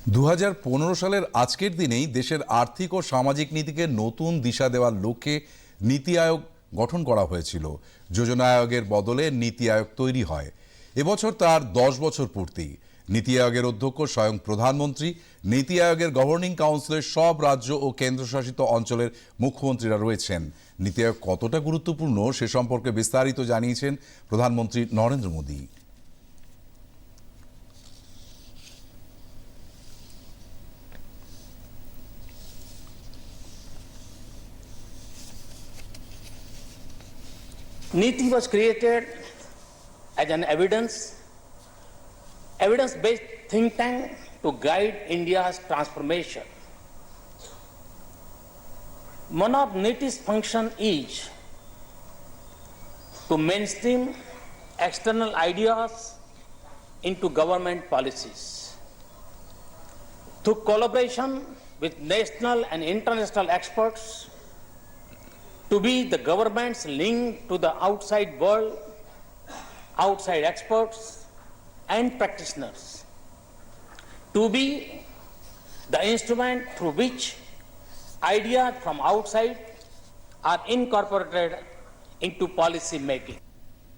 2015 সালের আজকের দিনেই দেশের আর্থিক ও সামাজিক নীতিকে নতুন দিশা দেওয়ার লক্ষ্যে নীতি আয়োগ গঠন করা হয়েছিল। যোজনা আয়োগের বদলে নীতি আয়োগ তৈরি হয়। এবছর তার 10 বছর পূর্তি। নীতি আয়োগের অধ্যক্ষ স্বয়ং প্রধানমন্ত্রী। নীতি আয়োগের গভর্নিং কাউন্সিলের সব রাজ্য ও কেন্দ্রশাসিত অঞ্চলের মুখ্যমন্ত্রীরা রয়েছেন। নীতি আয়োগ কতটা গুরুত্বপূর্ণ সে সম্পর্কে বিস্তারিত জানিয়েছেন প্রধানমন্ত্রী Narendra Modi. NITI was created as an evidence-based think tank to guide India's transformation. One of NITI's function is to mainstream external ideas into government policies. Through collaboration with national and international experts, to be the government's link to the outside world, outside experts and practitioners, to be the instrument through which ideas from outside are incorporated into policy making.